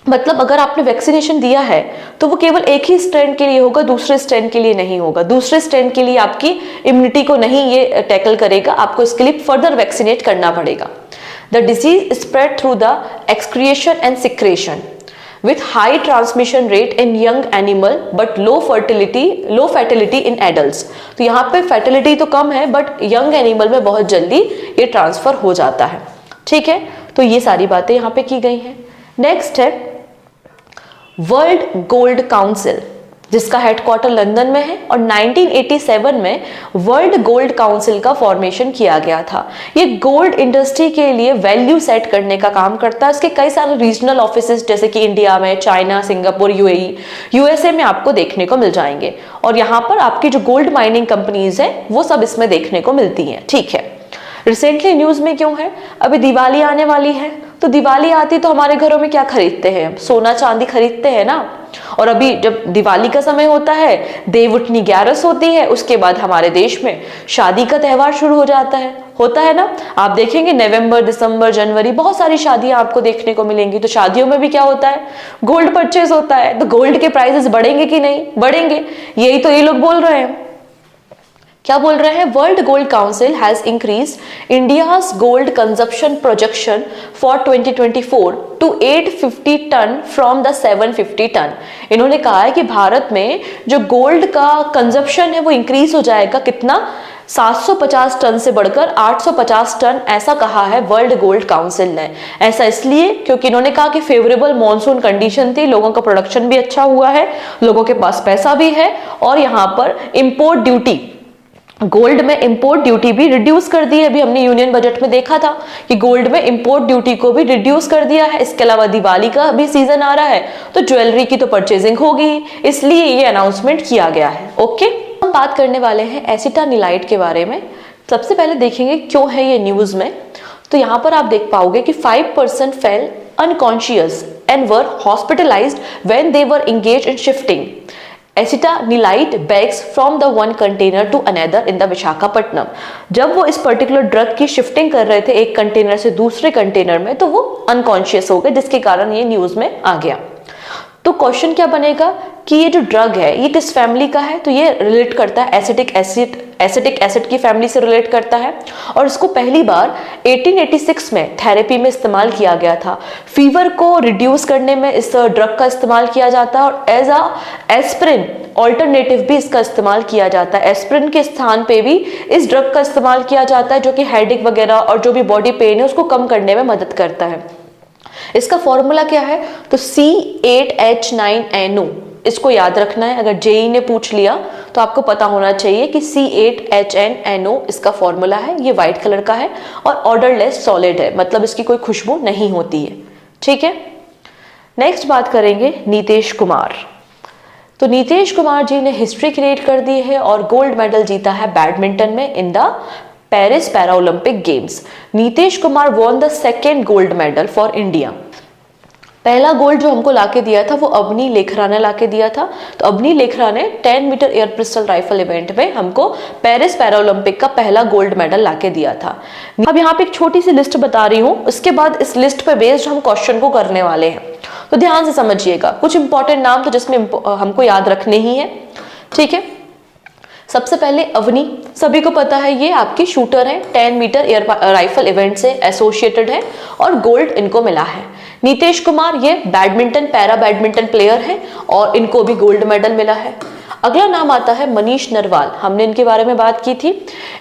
मतलब अगर आपने वैक्सीनेशन दिया है तो वो केवल एक ही स्ट्रेन के लिए होगा, दूसरे स्ट्रेन के लिए नहीं होगा। दूसरे स्ट्रेन के लिए आपकी इम्यूनिटी को नहीं ये टैकल करेगा, आपको इसके लिए फर्दर वैक्सीनेट करना पड़ेगा। The disease spread through the excretion and secretion with high transmission rate in young animal but low fertility in adults। तो यहाँ पे fertility तो कम है बट young animal में बहुत जल्दी ये ट्रांसफर हो जाता है। ठीक है, तो ये सारी बातें यहाँ पे की गई हैं। नेक्स्ट है वर्ल्ड गोल्ड काउंसिल, जिसका हेडक्वार्टर लंदन में है और 1987 में वर्ल्ड गोल्ड काउंसिल का फॉर्मेशन किया गया था। ये गोल्ड इंडस्ट्री के लिए वैल्यू सेट करने का काम करता है। इसके कई सारे रीजनल ऑफिसेस जैसे कि इंडिया में, चाइना, सिंगापुर, यूएई, यूएसए में आपको देखने को मिल जाएंगे। और यहाँ पर आपकी जो गोल्ड माइनिंग कंपनीज है वो सब इसमें देखने को मिलती हैं। ठीक है, रिसेंटली न्यूज में क्यों है? अभी दिवाली आने वाली है, तो दिवाली आती तो हमारे घरों में क्या खरीदते हैं? सोना चांदी खरीदते हैं ना। और अभी जब दिवाली का समय होता है, देव उठनी 11 होती है, उसके बाद हमारे देश में शादी का त्योहार शुरू हो जाता है, होता है ना। आप देखेंगे नवंबर, दिसंबर, जनवरी बहुत सारी शादियां आपको देखने को मिलेंगी। तो शादियों में भी क्या होता है? गोल्ड परचेज होता है। तो गोल्ड के प्राइसेस बढ़ेंगे कि नहीं? बढ़ेंगे। यही तो ये लोग बोल रहे हैं। क्या बोल रहे हैं? World gold council has increased India's gold consumption projection for 2024 to 850 tonne from the 750 tonne. इन्होंने कहा है कि भारत में जो गोल्ड का कंजप्शन है वो इंक्रीज हो जाएगा। कितना? 750 टन से बढ़कर 850 टन, ऐसा कहा है वर्ल्ड गोल्ड काउंसिल ने। ऐसा इसलिए क्योंकि इन्होंने कहा कि फेवरेबल मॉनसून कंडीशन थी, लोगों का प्रोडक्शन भी अच्छा हुआ है, लोगों के पास पैसा भी है, और यहाँ पर इंपोर्ट ड्यूटी, गोल्ड में इंपोर्ट ड्यूटी भी रिड्यूस कर दी है। अभी हमने यूनियन बजट में देखा था कि गोल्ड में इंपोर्ट ड्यूटी को भी रिड्यूस कर दिया है। इसके अलावा दिवाली का भी सीजन आ रहा है तो ज्वेलरी की तो परचेजिंग होगी, इसलिए ये अनाउंसमेंट किया गया है। ओके, हम बात करने वाले हैं एसिटानिलाइड के बारे में। सबसे पहले देखेंगे क्यों है ये न्यूज में। तो यहाँ पर आप देख पाओगे कि 5% fell unconscious and were hospitalised when they were engaged in shifting acetanilide bags from the one container to another in the Visakhapatnam. जब वो इस पर्टिकुलर ड्रग की शिफ्टिंग कर रहे थे एक कंटेनर से दूसरे कंटेनर में, तो वो अनकॉन्शियस हो गए, जिसके कारण ये न्यूज में आ गया। तो क्वेश्चन क्या बनेगा कि ये जो ड्रग है ये किस फैमिली का है? तो ये रिलेट करता है एसिटिक एसिड की फैमिली से रिलेट करता है। और इसको पहली बार 1886 में थेरेपी में इस्तेमाल किया गया था। फीवर को रिड्यूस करने में इस ड्रग का इस्तेमाल किया जाता है और एज अ एस्पिरिन ऑल्टरनेटिव भी इसका इस्तेमाल किया जाता है। एस्पिरिन के स्थान पे भी इस ड्रग का इस्तेमाल किया जाता है, जो कि हेडेक वगैरह और जो भी बॉडी पेन है उसको कम करने में मदद करता है। इसका फॉर्मूला क्या है? तो C8H9NO, इसको याद रखना है। अगर जेई ने पूछ लिया तो आपको पता होना चाहिए कि C8HNNO इसका फॉर्मूला है, ये व्हाइट कलर का है और ऑर्डरलेस सॉलिड है, मतलब इसकी कोई खुशबू नहीं होती है। ठीक है, नेक्स्ट बात करेंगे नीतीश कुमार। तो नीतीश कुमार जी ने हिस्ट्री क्रिएट कर दी है और गोल्ड मेडल जीता है बैडमिंटन में इन the Paris para Olympic games. Nitish Kumar won the second gold medal for India. पहला गोल्ड जो हमको लाके दिया था वो अवनी लेखरा ने लाके दिया था। तो अवनी लेखरा ने 10 metre air pistol rifle event में हमको पेरिस पैरा ओलंपिक का पहला गोल्ड मेडल लाके दिया था। अब यहाँ पे एक छोटी सी लिस्ट बता रही हूँ, उसके बाद इस लिस्ट पे बेस्ड हम क्वेश्चन को करने वाले हैं, तो ध्यान से समझिएगा। कुछ इंपॉर्टेंट नाम तो जिसमें हमको याद रखने ही है। ठीक है, सबसे पहले अवनी, सभी को पता है ये आपकी शूटर है, 10 मीटर एयर राइफल इवेंट से एसोसिएटेड है और गोल्ड इनको मिला है। नीतीश कुमार ये बैडमिंटन पैरा बैडमिंटन प्लेयर है और इनको भी गोल्ड मेडल मिला है। अगला नाम आता है मनीष नरवाल, हमने इनके बारे में बात की थी।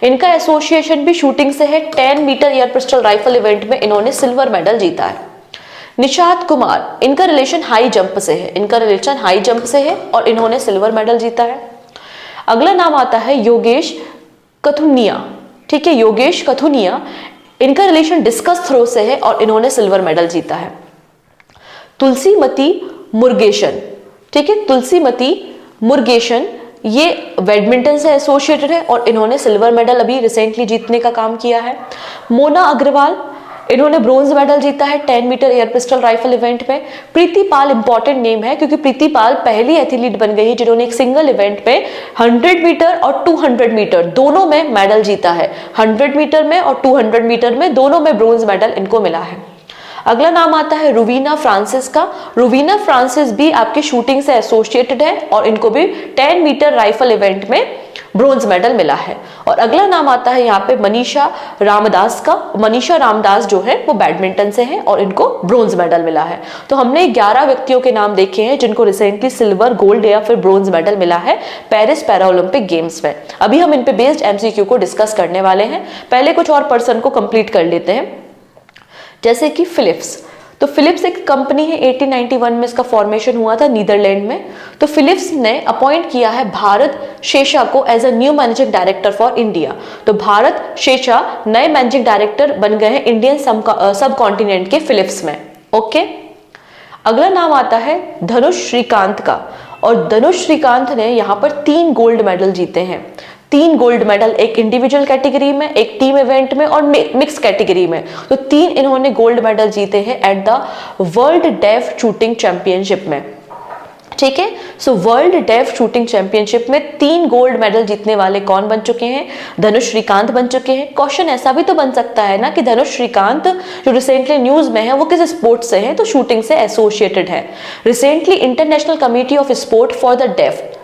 इनका एसोसिएशन भी शूटिंग से है, 10 metre air pistol rifle event में इन्होंने सिल्वर मेडल जीता है। निशात कुमार, इनका रिलेशन हाई जंप से है, इनका रिलेशन हाई जंप से है और इन्होंने सिल्वर मेडल जीता है। अगला नाम आता है योगेश कथुनिया। ठीक है, योगेश कथुनिया, इनका रिलेशन डिस्कस थ्रो से है और इन्होंने सिल्वर मेडल जीता है। तुलसीमती मुरुगेशन, ठीक है, तुलसीमती मुरुगेशन ये बैडमिंटन से एसोसिएटेड है और इन्होंने सिल्वर मेडल अभी रिसेंटली जीतने का काम किया है। मोना अग्रवाल, इन्होंने ब्रोंज मेडल जीता है 10 metre air pistol rifle event में। प्रीति पाल इंपॉर्टेंट नेम है क्योंकि प्रीति पाल पहली एथलीट बन गई है जिन्होंने एक सिंगल इवेंट में 100 मीटर और 200 मीटर दोनों में मेडल जीता है। 100 मीटर में और 200 मीटर में दोनों में ब्रोंज मेडल इनको मिला है। अगला नाम आता है रुवीना फ्रांसिस का। रुवीना फ्रांसिस भी आपकी शूटिंग से एसोसिएटेड है और इनको भी 10 मीटर राइफल इवेंट में ब्रोंज मेडल मिला है। और अगला नाम आता है यहाँ पे मनीषा रामदास का। मनीषा रामदास जो है वो बैडमिंटन से है और इनको ब्रोंज मेडल मिला है। तो हमने 11 व्यक्तियों के नाम देखे हैं जिनको रिसेंटली सिल्वर, गोल्ड या फिर ब्रोंज मेडल मिला है पेरिस पैरा ओलंपिक गेम्स में। अभी हम इन पे बेस्ड एमसीक्यू को डिस्कस करने वाले हैं। पहले कुछ और पर्सन को कंप्लीट कर लेते हैं, जैसे कि फिलिप्स। तो फिलिप्स एक कंपनी है, 1891 में इसका फॉर्मेशन हुआ था नीदरलैंड में। तो फिलिप्स ने अपॉइंट किया है भारत शेषा को as a new managing director for India. तो भारत शेषा नए मैनेजिंग डायरेक्टर बन गए हैं इंडियन सब कॉन्टिनेंट के फिलिप्स में। ओके, अगला नाम आता है धनुष श्रीकांत का। और धनुष श्रीकांत ने यहाँ पर 3 गोल्ड मेडल जीते हैं। 3 गोल्ड मेडल, एक इंडिविजुअल कैटेगरी में, एक टीम इवेंट में और मिक्स कैटेगरी में। तो 3 इन्होंने गोल्ड मेडल जीते हैं at the world deaf shooting championship में। ठीक है, so world deaf shooting championship में 3 गोल्ड मेडल जीतने वाले कौन बन चुके हैं? धनुष श्रीकांत बन चुके हैं। क्वेश्चन ऐसा भी तो बन सकता है ना कि धनुष श्रीकांत जो रिसेंटली न्यूज में है वो किस स्पोर्ट से है? तो शूटिंग से एसोसिएटेड है। Recently international committee of sport for the deaf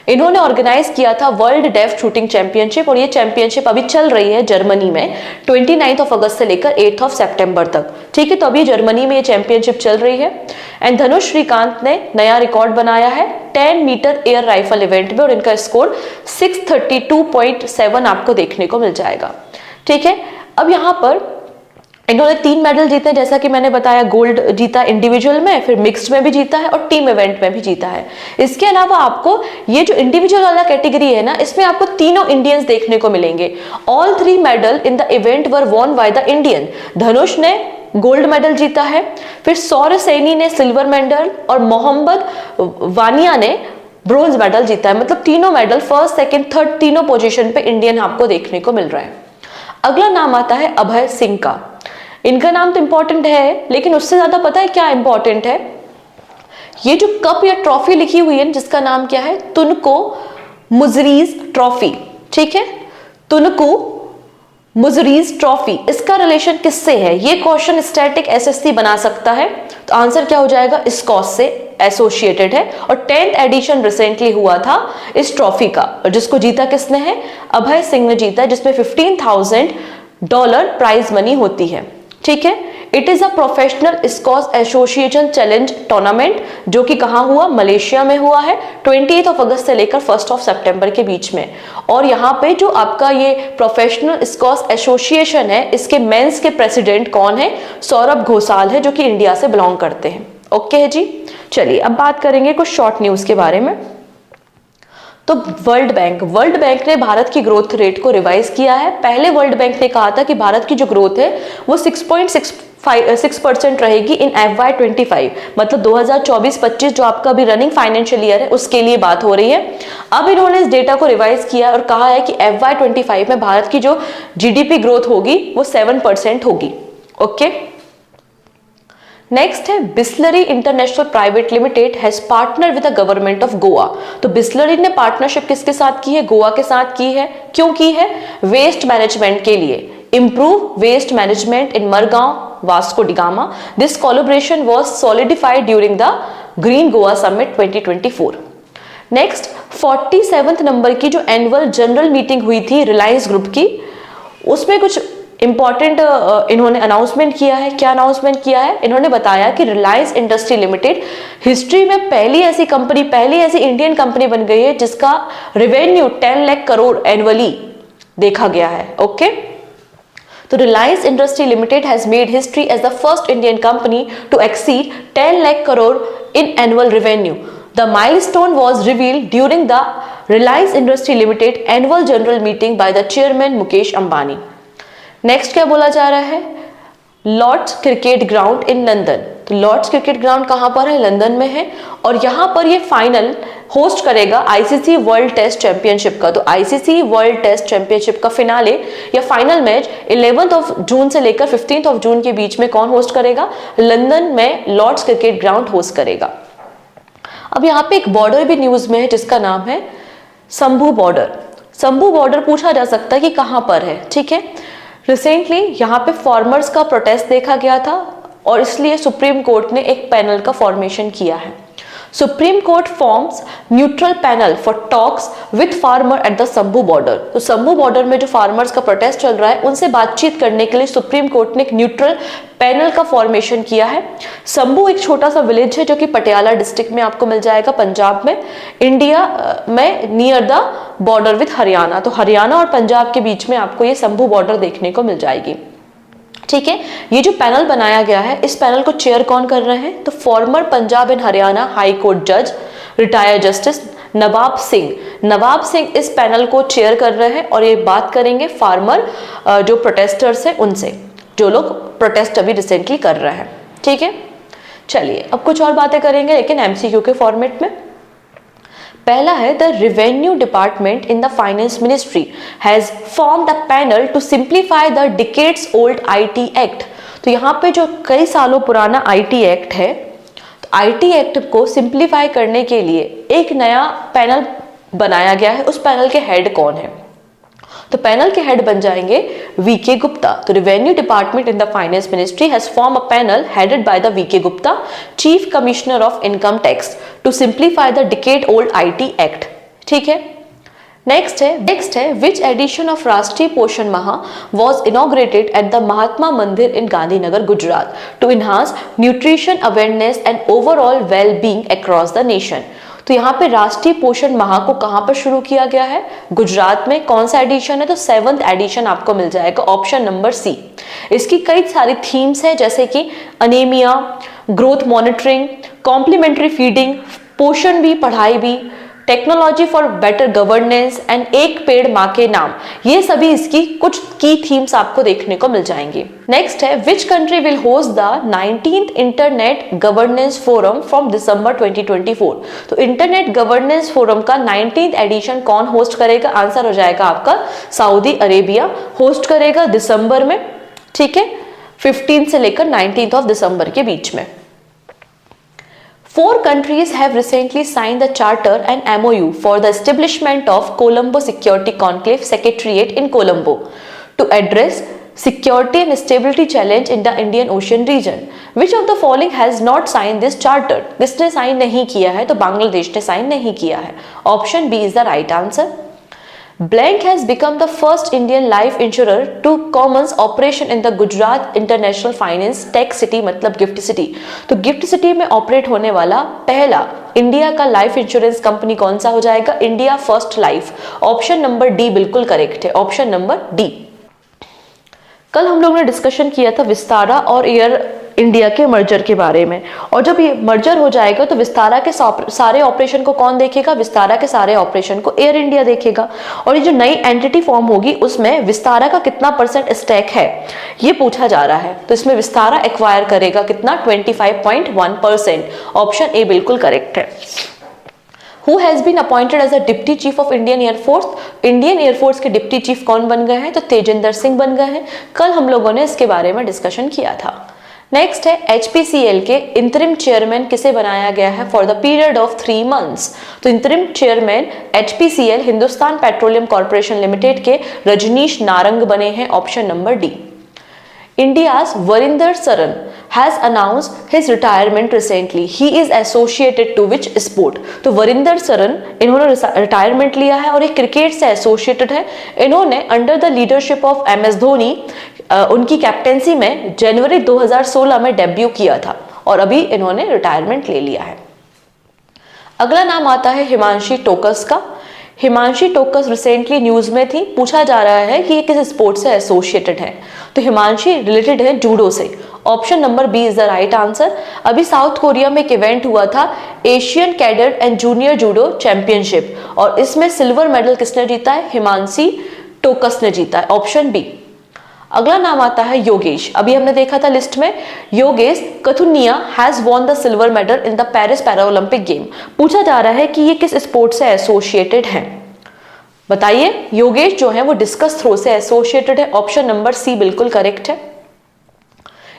इन्होंने ऑर्गेनाइज किया था वर्ल्ड डेफ शूटिंग चैंपियनशिप और ये चैंपियनशिप अभी चल रही है जर्मनी में 29 अगस्त से लेकर 8 सितंबर तक। ठीक है, तो अभी जर्मनी में ये चैंपियनशिप चल रही है। एंड धनुष श्रीकांत ने नया रिकॉर्ड बनाया है 10 मीटर एयर राइफल इवेंट में और इनका स्कोर 632.7 आपको देखने को मिल जाएगा। ठीक है, अब यहाँ पर इन्होंने 3 मेडल जीते, जैसा कि मैंने बताया, गोल्ड जीता इंडिविजुअल में, फिर मिक्स्ड में भी जीता है और टीम इवेंट में भी जीता है। इसके अलावा आपको ये जो इंडिविजुअल वाला कैटेगरी है ना, इसमें आपको तीनों इंडियंस देखने को मिलेंगे। All 3 medal in the event were won by the Indian. Dhanush ने गोल्ड मेडल जीता है, फिर सौरभ सैनी ने सिल्वर मेडल और मोहम्मद वानिया ने ब्रोंज मेडल जीता है। मतलब तीनों मेडल फर्स्ट, सेकंड, थर्ड तीनों पोजीशन पे इंडियन आपको देखने को मिल रहा है। अगला नाम आता है अभय सिंह का। इनका नाम तो इंपॉर्टेंट है लेकिन उससे ज्यादा पता है क्या इंपॉर्टेंट है? ये जो कप या ट्रॉफी लिखी हुई है जिसका नाम क्या है? तुनको मुजरीज ट्रॉफी। ठीक है, तुनको मुजरीज ट्रॉफी, इसका रिलेशन किससे है? ये क्वेश्चन स्टैटिक एसएससी बना सकता है। तो आंसर क्या हो जाएगा? स्कॉच से एसोसिएटेड है और 10th एडिशन रिसेंटली हुआ था इस ट्रॉफी का और जिसको जीता किसने है? अभय सिंह ने जीता, जिसमें $15,000 प्राइज मनी होती है। ठीक है, it is a professional squash association challenge tournament जो कि कहाँ हुआ? मलेशिया में हुआ है 28 अगस्त से लेकर 1 सितंबर के बीच में। और यहाँ पे जो आपका ये प्रोफेशनल स्कॉच एसोसिएशन है, इसके मेंस के प्रेसिडेंट कौन है? सौरभ घोषाल है, जो कि इंडिया से बिलोंग करते हैं। ओके है जी, चलिए अब बात करेंगे कुछ शॉर्ट न्यूज के बारे में। तो वर्ल्ड बैंक ने भारत की ग्रोथ रेट को रिवाइज किया है। पहले वर्ल्ड बैंक ने कहा था कि भारत की जो ग्रोथ है वो 6.6% रहेगी इन FY25, मतलब 2024-25 जो आपका अभी रनिंग फाइनेंशियल ईयर है उसके लिए बात हो रही है। अब इन्होंने इस डेटा को रिवाइज किया और कहा है कि FY25 में भारत की जो जीडीपी ग्रोथ होगी वो 7% होगी। ओके, नेक्स्ट है Bisleri international private limited has partner with the government of Goa. तो बिस्लरी ने पार्टनरशिप किसके साथ की है? गोवा के साथ की है। क्यों की है? वेस्ट मैनेजमेंट के लिए, improve waste management in Margao Vasco da Gama. This collaboration was solidified during the green Goa summit 2024। Next 47th number की जो एनुअल जनरल मीटिंग हुई थी रिलायंस ग्रुप की, उसमें कुछ इंपॉर्टेंट इन्होंने अनाउंसमेंट किया है। क्या अनाउंसमेंट किया है? इन्होंने बताया कि रिलायंस इंडस्ट्री लिमिटेड हिस्ट्री में पहली ऐसी इंडियन कंपनी बन गई है जिसका रेवेन्यू 10 लाख करोड़ एनुअली देखा गया है। ओके, तो Reliance industry limited has made history as the first Indian company to exceed 10 lakh crore in annual revenue. The milestone was revealed during the Reliance Industry Limited annual general meeting by the chairman Mukesh Ambani. Next क्या बोला जा रहा है? Lord's cricket ground in London. तो Lord's cricket ground कहां पर है? London में है। और यहां पर ये फाइनल होस्ट करेगा आईसीसी वर्ल्ड टेस्ट चैंपियनशिप का। तो आईसीसी वर्ल्ड टेस्ट चैंपियनशिप का फिनाले या फाइनल मैच 11 जून से लेकर 15 जून के बीच में कौन होस्ट करेगा? लंदन में लॉर्ड्स क्रिकेट ग्राउंड होस्ट करेगा। अब यहाँ पे एक बॉर्डर भी न्यूज में है जिसका नाम है शंभू बॉर्डर। शंभू बॉर्डर पूछा जा सकता है कि कहां पर है। ठीक है, रिसेंटली यहाँ पे फार्मर्स का प्रोटेस्ट देखा गया था और इसलिए सुप्रीम कोर्ट ने एक पैनल का फॉर्मेशन किया है। Supreme court forms neutral panel for talks with farmer at the Shambhu border. तो शंभू बॉर्डर में जो फार्मर्स का प्रोटेस्ट चल रहा है उनसे बातचीत करने के लिए सुप्रीम कोर्ट ने एक न्यूट्रल पैनल का फॉर्मेशन किया है। शंभू एक छोटा सा विलेज है जो कि पटियाला डिस्ट्रिक्ट में आपको मिल जाएगा, पंजाब में, इंडिया में, near the border with Haryana. तो हरियाणा और पंजाब के बीच में आपको ये शंभू बॉर्डर देखने को मिल जाएगी। ठीक है, ये जो पैनल बनाया गया है इस पैनल को चेयर कौन कर रहे हैं? तो farmer Punjab and Haryana high court जज रिटायर्ड जस्टिस नवाब सिंह इस पैनल को चेयर कर रहे हैं और ये बात करेंगे फार्मर जो प्रोटेस्टर्स हैं उनसे, जो लोग प्रोटेस्ट अभी रिसेंटली कर रहे हैं। ठीक है, चलिए अब कुछ और बातें करेंगे लेकिन एमसीक्यू के फॉर्मेट में। पहला है the revenue department in the finance ministry has formed a panel to simplify the decades old IT act. तो यहाँ पे जो कई सालों पुराना आईटी एक्ट है, तो आईटी एक्ट को सिंप्लीफाई करने के लिए एक नया पैनल बनाया गया है। उस पैनल के हेड कौन है? तो पैनल के हेड बन जाएंगे वीके गुप्ता। तो revenue department in the finance ministry has form a panel headed by the V K Gupta, chief commissioner of income tax, to simplify the decade old IT act. ठीक है, नेक्स्ट है which edition of Rashtriya Poshan Maah was inaugurated at the Mahatma Mandir in Gandhinagar Gujarat to enhance nutrition awareness and overall well being across the nation. तो यहाँ पे राष्ट्रीय पोषण माह को कहां पर शुरू किया गया है? गुजरात में। कौन सा एडिशन है? तो 7th एडिशन आपको मिल जाएगा, ऑप्शन नंबर सी। इसकी कई सारी थीम्स है जैसे कि anaemia, growth monitoring, complementary feeding, पोषण भी, पढ़ाई भी, technology for better governance and एक पेड़ माँ के नाम। ये सभी इसकी कुछ की थीम्स आपको देखने को मिल जाएंगी। नेक्स्ट है which country will host the 19th internet governance forum from December 2024। तो इंटरनेट गवर्नेंस फोरम का 19th एडिशन कौन होस्ट करेगा? आंसर हो जाएगा आपका सऊदी अरेबिया होस्ट करेगा दिसंबर में। ठीक है, 15 से लेकर 19 ऑफ दिसंबर के बीच में। 4 countries have recently signed the charter and MOU for the establishment of Colombo Security Conclave Secretariat in Colombo to address security and stability challenge in the Indian Ocean region. Which of the following has not signed this charter? किसने sign नहीं किया है? तो बांग्लादेश ने sign नहीं किया है। Option B is the right answer. Blank has become the first Indian life insurer to commence operation in the Gujarat International Finance Tech City, मतलब गिफ्ट सिटी। तो गिफ्ट सिटी में ऑपरेट होने वाला पहला इंडिया का लाइफ इंश्योरेंस कंपनी कौन सा हो जाएगा? India first life. Option number D बिल्कुल करेक्ट है, ऑप्शन नंबर डी। कल हम लोग ने डिस्कशन किया था विस्तारा और एयर इंडिया के मर्जर के बारे में। और जब ये मर्जर हो जाएगा तो विस्तारा के सारे ऑपरेशन को कौन देखेगा? विस्तारा के सारे ऑपरेशन को एयर इंडिया देखेगा। और ये जो नई एंटिटी फॉर्म होगी उसमें विस्तारा का कितना % स्टेक है ये पूछा जा रहा है। तो इसमें विस्तारा एक्वायर करेगा कितना? 25.1%। ऑप्शन ए बिल्कुल करेक्ट है। Who has been appointed as a deputy chief of Indian air force? Indian air force के डिप्टी चीफ कौन बन गए हैं? तो तेजिंदर सिंह बन गए हैं। कल हम लोगों ने इसके बारे में डिस्कशन किया था। नेक्स्ट है HPCL के इंटरिम चेयरमैन किसे बनाया गया है for the period of 3 months? तो interim chairman HPCL Hindustan petroleum corporation limited के रजनीश नारंग बने हैं। Option number D. India's Varinder Saran has announced his retirement recently. He is associated to which sport? तो वरिंदर सरन इन्होंने रिटायरमेंट लिया है और एक क्रिकेट से एसोसिएटेड है। इन्होंने under the leadership of MS Dhoni उनकी कैप्टेंसी में जनवरी 2016 में डेब्यू किया था और अभी इन्होंने रिटायरमेंट ले लिया है। अगला नाम आता है हिमांशी टोकस का। हिमांशी टोकस रिसेंटली न्यूज में थी। पूछा जा रहा है कि ये किस स्पोर्ट से एसोसिएटेड है? तो हिमांशी रिलेटेड है जूडो से। Option number B is the right answer. अभी साउथ कोरिया में एक इवेंट हुआ था Asian cadet and junior judo championship और इसमें सिल्वर मेडल किसने जीता है? हिमांशी टोकस ने जीता है। Option B. अगला नाम आता है योगेश। अभी हमने देखा था लिस्ट में Yogesh Kathuniya has won the silver medal in the Paris para Olympic game. पूछा जा रहा है कि ये किस स्पोर्ट से एसोसिएटेड है? बताइए। योगेश जो है वो डिस्कस थ्रो से एसोसिएटेड है। ऑप्शन नंबर सी बिल्कुल करेक्ट है।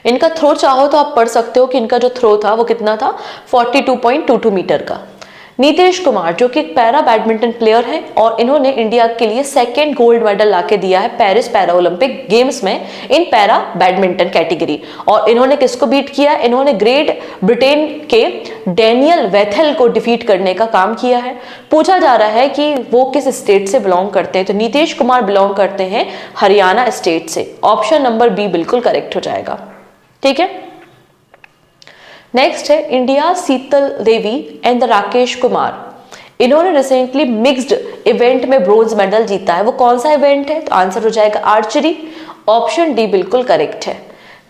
इनका थ्रो चाहो तो आप पढ़ सकते हो कि इनका जो थ्रो था वो कितना था? 42.22 मीटर का। नीतीश कुमार जो कि एक पैरा बैडमिंटन प्लेयर है और इन्होंने इंडिया के लिए 2nd गोल्ड मेडल लाके दिया है पेरिस पैरा ओलंपिक गेम्स में इन पैरा बैडमिंटन कैटेगरी। और इन्होंने किसको बीट किया? इन्होंने ग्रेट ब्रिटेन के डैनियल वेथेल को डिफीट करने का काम किया है। पूछा जा रहा है कि वो किस स्टेट से बिलोंग करते हैं? तो नीतीश कुमार बिलोंग करते हैं हरियाणा स्टेट से। ऑप्शन नंबर बी बिल्कुल करेक्ट हो जाएगा। ठीक है। नेक्स्ट है India Sheetal Devi and the Rakesh Kumar. इन्होंने रिसेंटली मिक्स्ड इवेंट में ब्रोंज मेडल जीता है। वो कौन सा इवेंट है? तो आंसर हो जाएगा आर्चरी। ऑप्शन डी बिल्कुल करेक्ट है।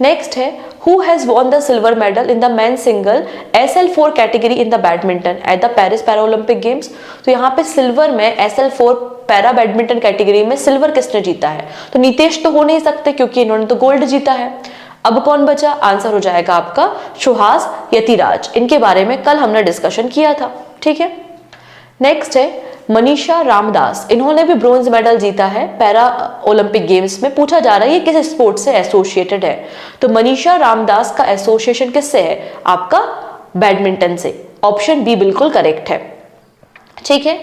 नेक्स्ट है who has won the silver medal in the men single SL4 category in the badminton at the Paris para Olympic games. तो यहाँ पे सिल्वर में SL4 पैरा बैडमिंटन कैटेगरी में silver किसने जीता है? तो नीतीश तो हो नहीं सकते क्योंकि इन्होंने तो गोल्ड जीता है। अब कौन बचा? आंसर हो जाएगा आपका सुहास यतिराज। इनके बारे में कल हमने डिस्कशन किया था। ठीक है। नेक्स्ट है मनीषा रामदास। इन्होंने भी ब्रोंज मेडल जीता है पैरा ओलंपिक गेम्स में। पूछा जा रहा है ये किस स्पोर्ट से एसोसिएटेड है? तो मनीषा रामदास का एसोसिएशन किससे है? आपका बैडमिंटन से। ऑप्शन बी बिल्कुल करेक्ट है। ठीक है।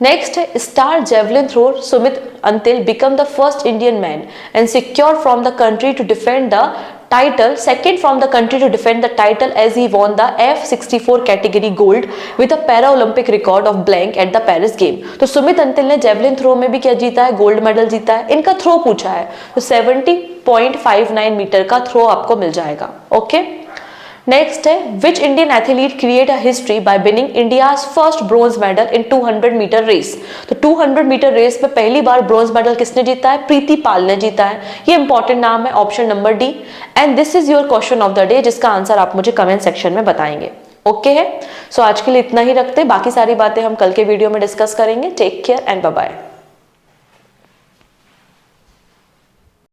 नेक्स्ट है star javelin thrower Sumit Antil become the first Indian man and secure from the country to defend the title, second from the country to defend the title as he won the F64 category gold with a para Olympic record of blank at the Paris game। तो सुमित अंतिल ने javelin throw में भी क्या जीता है? Gold medal जीता है। इनका थ्रो पूछा है तो 70.59 मीटर का थ्रो आपको मिल जाएगा। ओके। नेक्स्ट है which Indian athlete create a history by winning India's first bronze medal in 200 metre race. तो 200 मीटर रेस में पहली बार ब्रोंज मेडल किसने जीता है? प्रीति पाल ने जीता है। ये इंपॉर्टेंट नाम है। Option number D. And this is your question of the day जिसका आंसर आप मुझे कमेंट सेक्शन में बताएंगे। ओके है। सो आज के लिए इतना ही रखते हैं। बाकी सारी बातें हम कल के वीडियो में डिस्कस करेंगे। Take care and bye bye.